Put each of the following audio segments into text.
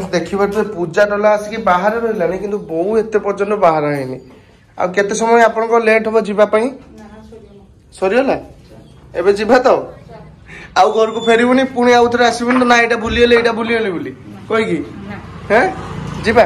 Friends देखिए पूजा टला आसिक बाहर रही कि बो एत पर्यटन बाहर है आ केते समय आपन लेट हम जीवाई सरीगला एबे जीवा तो आउ घर को फेरबुनि पुणी आउ थे आसबुनि ना यहाँ बुलीगले यहाँ बुलीगले बोली कहीकि हैं जीवा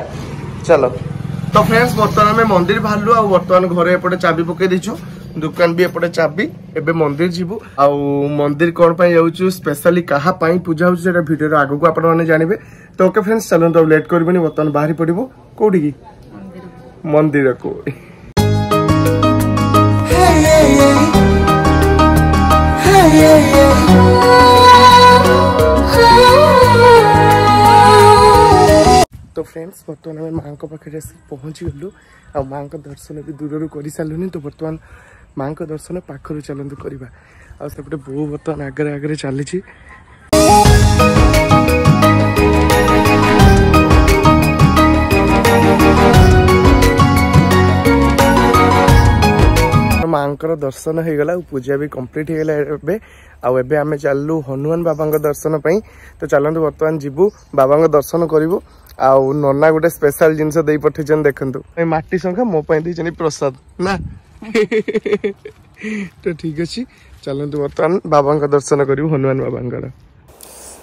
चलो। तो फ्रेंड्स बर्तमान आम मंदिर बाहरलु आ बर्तमान घरे एपटे चाबी पकई देचु दुकान भी एपटे चाबी एबे मंदिर जीवु आउ मंदिर कौन पाई जाउछु स्पेशली कहा पाई पूजा होछु सेटा वीडियो आगु को आपण माने जानिबे। तो ओके फ्रेंड्स चलो तो लेट करबनी बर्तमान बाहरी पड़िबो कोठी की मंदिर को। तो फ्रेंड्स बर्तमान आम माँ पाखे पहुँची गलु आ माँ दर्शन भी दूर कर सारे तो बर्तमान माँ दर्शन पाखर चलतु करवा आसपटे बो बर्तमान आगे आगे चली माँ दर्शन हो गला पूजा भी कंप्लीट हो गला आबे आम चलू हनुमान बाबा दर्शन पाई। तो चलतु बर्तमान जीवु बाबा दर्शन करूँ आउ नना गोटे स्पेशल जिनस दे पठे देखु माटी संख्या मो पाई प्रसाद ना तो ठीक अच्छे चलतु बर्तमान बाबा दर्शन करूँ हनुमान बाबा।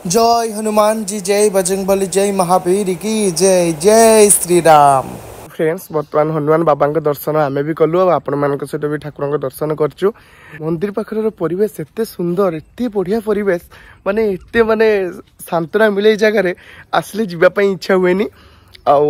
जय हनुमान जी जय बजरंगबली जय महावीर की जय जय श्री राम। फ्रेंड्स बर्तमान हनुमान बाबा दर्शन आमे भी कलु आपण मान सहित भी ठाकुर दर्शन करचु। मंदिर पाखर परिवेश एते सुंदर एते बढ़िया परिवेश माने एते माने सांत्वना मिले जगह आसले जीवाई इच्छा हुए आउ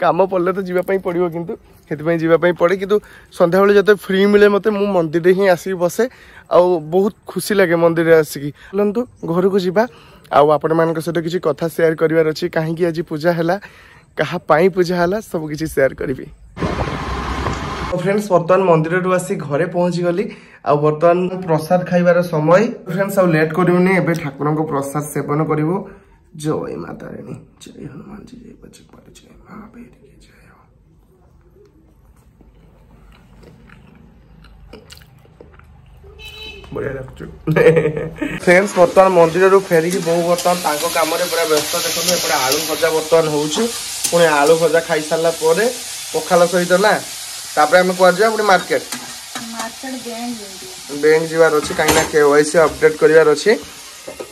काम पड़े तो जीवाई पड़ो किंतु से जीवाई पड़े किंतु संध्या बेले जब फ्री मिले मत मु मंदिर ही आसिक बसे आउ बहुत खुशी लगे मंदिर आसिक चलतु घर को जीवा आपण मान सहित किसी कथा शेयर करार अच्छी कहीं आज पूजा है कहा पाई पूजा है सब किसी शेयर करी। तो फ्रेंड्स बर्तमान मंदिर आसी घरे पहुंची गली आ बर्तमान प्रसाद खाइबार समय फ्रेंड्स आ लेट करूनी एबे ठाकुर को प्रसाद सेवन करिवो। जय माता रानी जय हनुमान जी जय बजरंगबली जय महावीर की जय। बढ़िया लगचु फ्रेंड्स बर्तमान मंदिर फेरिकी बहु बर्तमान काम पूरा व्यस्त देखते एपटे आलू भजा बर्तमान होउछु पुणी आलू भजा खाई सारा पखाल सहित ना तापर आम कह जा मार्केट बैंक जीवार अच्छी कहीं KYC अपडेट करार अच्छी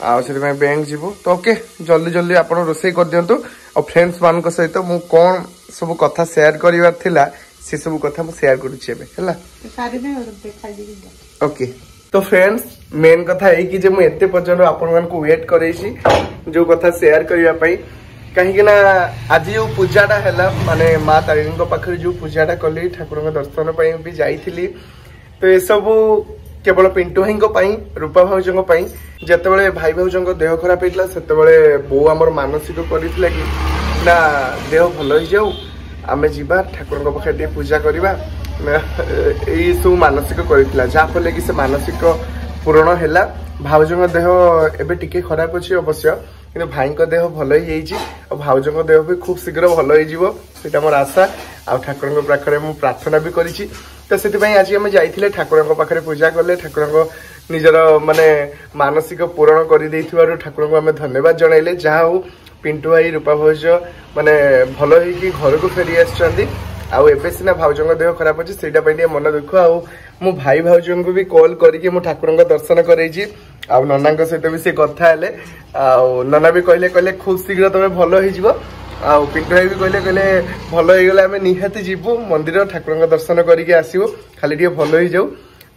आउ बैंक जीवु। तो ओके जल्दी जल्दी आप रोसे कर दिंतु और फ्रेंड्स मान सहित मु कौन सब कथा शेयर करार थिला से सब कथा मु शेयर करुछि एबे ओके। तो फ्रेंड्स मेन कथा है कि मु एते पर्यंत आपण मान को वेट करैछि जो कथा शेयर करिया पई कहीं ना आज जो पूजाटा है माने माँ तारिणी पाखे जो पूजाटा कली ठाकुर दर्शन भी जाइली। तो ये सब केवल पिंटू भाई रूपा भाउजों जिते भाई भाउजों देह खराब होता से बो आमर मानसिक करथिला कि ना देह भल हो जाऊ आमे जीवा ठाकुर पाखे पूजा करवा यही सब मानसिक करथिला जहाँफल कि से मानसिक पूरण है। भाउजों देह एबे टिके खराब अच्छी अवश्य कि भाई देह भल हो भाउजों देह भी खूब शीघ्र भल हो मोर आशा आ ठाकुर पाखे मु प्रार्थना भी करी। तो से आज आम जाइए ठाकुर पाखे पूजा कले ठाकुर निजर माने मानसिक पूरण कर ठाकुर को आम धन्यवाद जनइले जहाँ हो पिंटू भाई रूपा भाउज माने भल हो घर को फेरी आसछंती आउ एबे सिना भाउजों देह खराब अच्छे से मन दुख आउ मु भाई भाउजों को भी कॉल करके मु ठाकुर दर्शन करैछि आउ नना सहित भी से कथा हेले आउ नना भी कहले खूब शीघ्र तमे भल हो आउ पिंटू भाई भी कहले भल हो गले आम निहाती जीवु मंदिर ठाकुर दर्शन करके आसबू खाली टे भल हो जाऊ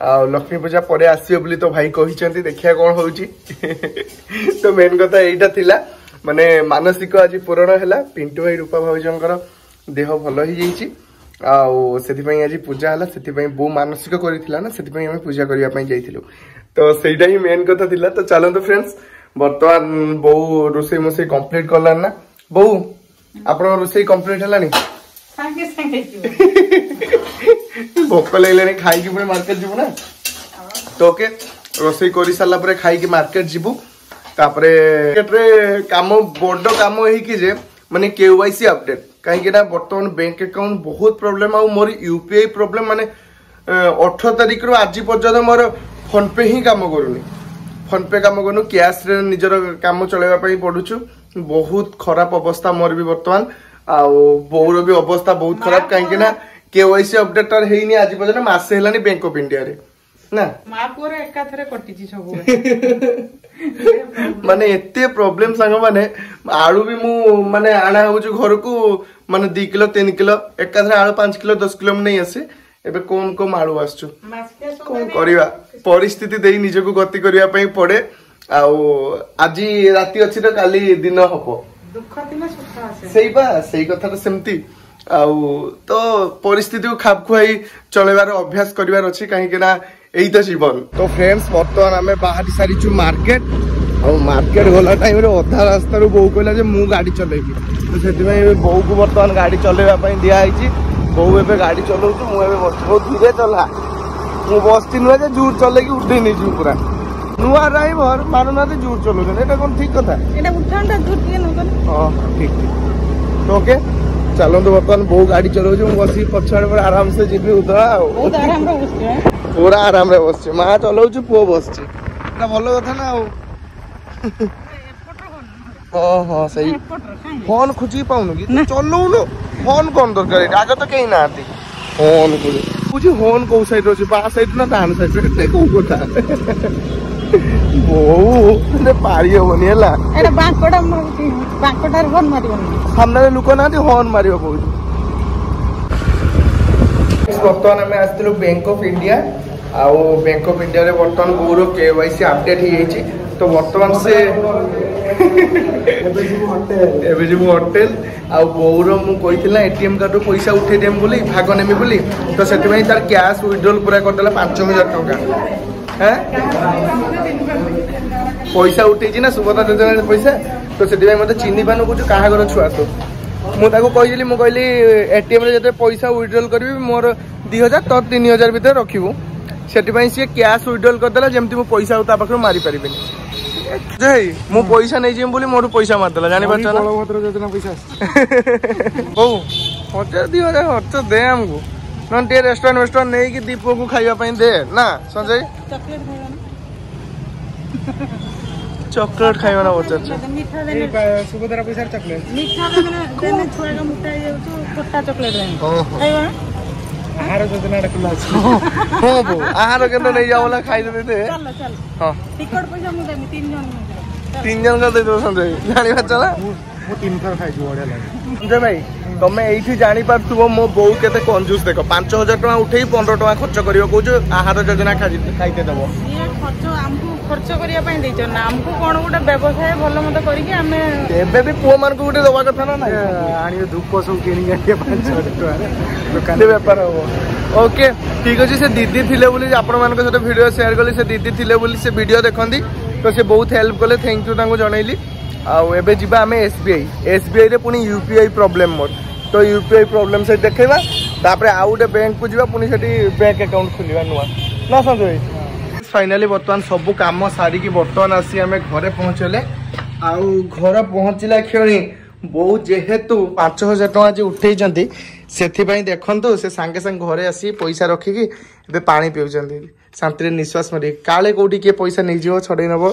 आउ लक्ष्मी पूजा पर आसो बोली तो भाई कहते देखिया कौन हो तो मेन कथा यहीटा थिला माने मानसिक आज पूरण है पिंटू भाई रूपा भाउजों देह भल हो जाइए आउ से आज पूजा है से बो मानसिक करथिला ना से पूजा करने जाइलु। तो सहीटा ही मेन कथा थिला। तो चलते फ्रेंड्स बर्तमान बो रोसे मोसे कंप्लीट करलान ना बो आप रोसे कंप्लीट है भोक लगे खाई पुणी मार्केट जीवु ना। तो ओके रोसे कर सारा खाई मार्केट जीवु तापरे काम बड़ काम है माने KYC अपडेट कहीं बर्तमान बैंक अकाउंट बहुत प्रॉब्लम आउ मोर UPI प्रॉब्लम माने 18 तारिख रु आज पर्यंत मोर फोन पे ही काम करूनी फोन पे काम करूँ कैश रे निजर काम चलैबा पई पडुछु बहुत खराब अवस्था मोर भी बर्तमान बोर भी अवस्था बहुत खराब कहीं ना केवाईसी अपडेट हेनी आज पर्यटन मासे हेलानी बैंक ऑफ इंडिया रे ना माने एते प्रॉब्लम संग माने आलू भी मु माने आना हो घर को माने 2 किलो 3 किलो एकाथरे आलू 5 किलो 10 किलो नहीं आसे एबे कम कम आलू आसछु कौन करिवा परिस्थिति देई निजको गति करिया पई पड़े आज राति अच्छी तो काली दिन हबो दुख दिन सुख आसे सेही कथा तो सेमती तो परिस्थिति को खाप खुआई चलेबार अभ्यास करिवार अछि काहे कि ना एही तो जीवन। तो फ्रेंड्स वर्तमान आमे बाहर सारी छु मार्केट मार्केट गला टाइम रे अधा रास्ता रो बो कहला जे मु गाड़ी चलेबी तो सेति में बो को वर्तमान गाड़ी चलेबा पई दिया आइछि बो एबे गाड़ी चलाउ छु मु एबे बहुत धीरे चला मु बस्ती नुआ जे जोर चले कि उठे नि छु पूरा नुआ ड्राइवर मारुना ते जोर चलो एटा कोन ठीक कथा एटा उठानटा जोर के न हां ठीक तो ओके चलो तो बर्तमान बो गाड़ी चलाउ छु मु बसी पछाड़ पर आराम से जीबी उधर बहुत आराम रे बसछ पूरा आराम रे बसछ मां चलाउ छु पो बसछ एटा भलो कथा ना हाँ सही फोन खुची पाऊनु कि चलौनु फोन कौन दरकार आगे तो कहीं ना आती फोन कुछ फोन कौ साइड अछि बा साइड ना दान साइड रे को कोठा ओ पारी होनी हला एटा बांकोटार फोन मारिबनी सामने लोक ना हॉर्न मारियो कहू वर्तमान आम आसलु Bank of India Bank of India रे वर्तमान बोर केवाईसी अपडेट हो जाइए तो वर्तमान से एबे जो होटेल बोर मुझे एटीएम कार्ड पैसा उठे देम बोली भाग नेमी बोली तो से तार कैश विड्रॉल पूरा करदेला 5000 टका पैसा उठे ना सुभद्रा योजना पैसा तो से मत चिन्ह पानु कह क्या घर छुआ तो मुझे कहली एटीएम रे जब पैसा विड्रॉल करी मोर 2000 तो 3000 भर रखू से सी कैश विड्रॉल करदेला जमी मुझे पैसा पाखे मारी पारि मु पैसा नहीं जीव बोली मोर पैसा मारदेला जानी पार्छ ना योजना पैसा हो 1000 खर्च दे आमको न रेस्टोरेंट वेस्टोरेंट नहीं कि दीप को खाइबा दे ना संजय चॉकलेट खाइबा ना पचार सुभद्रा पैसा चॉकलेट मीठा देने छुआ का मुट्टा जाउ छोटा चॉकलेट खाइबा आहार योजना खुला हां बो आहार केन नहीं जावला खाइ दे चल चल हां टिकट पैसा मु देमी 3 जन का दे दो संजय जानि बचला मु 3 थर खाइ छु बढ़िया लागे संजय भाई तमे एठी जानि पारथुबो मो बौ केते कंजूस देखो 5000 टका उठेई 15 टका खर्च करियो कहू आहार योजना खाइते दबो ये खर्च हमको खर्च करिया पई देचो ना हमको कोन गोटे व्यवसाय भलो मत करी कि हमें एबे भी पुओ मान को गोटे दवा कथा ना आनी धूप सब किनी आके 500 टका दुकान दे व्यापार हो ओके ठीक अछि से दीदी थिले बोली आपण मान के साथ वीडियो शेयर करली से दीदी थिले बोली से वीडियो देखंदी तो से बहुत हेल्प कले थैंक यू तांको जणैली एबे जीवा हमें एसबीआई रे पुनी यूपीआई प्रॉब्लम मोर तो यूपीआई प्रॉब्लम से देखेबा तापर आउटे बैंक को जीवा पुनी सेठी बैंक अकाउंट खुलिबा नुआ ना संजय फाइनली बर्तमान सब काम सारिकी बर्तमान आसी आम घरे पहुँचले घर पहुँचला क्षणी बहुत जेहेतु 5000 टका उठे से देखु से सांगे सांगे घरे आसी पैसा रखिकी ए पानी पिउछन्ती शांति निश्वास मारे काले कोठी के पैसा नहीं जीव छड़े नबो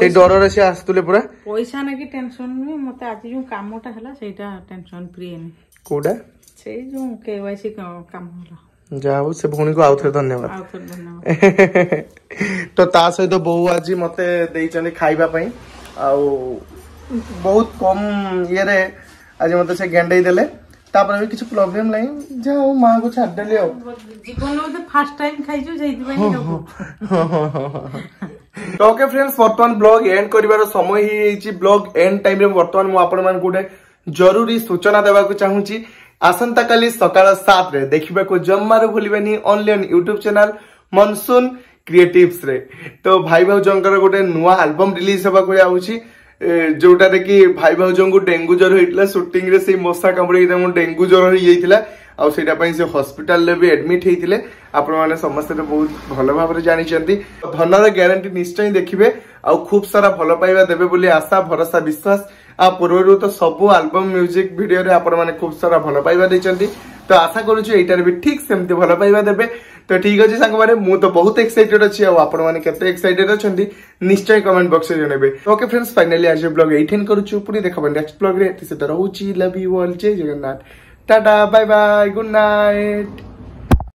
से डर रे से आस्तुले पूरा पैसा ना की टेंशन नहीं मते आज जो कामटा हला सेटा टेंशन फ्री ने कोडा से जो केवाईसी काम होला जाऊ से भूणी को आउथरे धन्यवाद तो ता सहित तो बो आज मते देइचने खाइबा पई बहुत कम ये रे आज मते से गेंडई देले तापर भी किछ प्रॉब्लम नहीं जाओ मां को छाड़ देले जीवन में फर्स्ट टाइम खाइजो जइति पई तो ओके फ्रेंड्स वर्तमान ब्लॉग एंड करिवार समय ही ब्लॉग एंड टाइम रे वर्तमान मु आपण मान गोटे जरूरी सूचना देबा को चाहूची आसंता काली सकाळ 7 रे देखिबा को जम्मारो भूलिबेनी only on YouTube channel Monsoon Creatives रे तो भाई भाउजंकर गोटे नुआ एल्बम रिलीज होबा को आउची जोटा रे कि भाई भाउजं को डेंगू ज्वर होइतला शूटिंग रे से मशा कामड़ी त डेंगू ज्वर हो जाइतिला आ सेटा पई से हॉस्पिटल रे भी एडमिट हेतिले आपण माने समस्त बहुत भलो भाबरे जानि चंती धनर ग्यारंटी निश्चय देखिबे आ खूब सारा भलो पाइबा देबे बोली आशा भरोसा विश्वास आ पूर्व तो सब एल्बम म्यूजिक वीडियो रे आपण माने खूब सारा भलो पाइबा दैचंती तो आशा करूछु एटार भी ठीक सेमती भलो पाइबा देबे तो ठीक अच्छे सांग मैंने मु तो बहुत एक्साइटेड अच्छी आपण मैंने केते एक्साइटेड अच्छी निश्चय कमेंट बॉक्स में जनइबे। ओके फ्रेंड्स फाइनली आज ब्लॉग एठेन करूछु पुनी देखबा नेक्स्ट ब्लॉग रे। से तो रहउची love you all Jai Jagannath tata bye bye good night.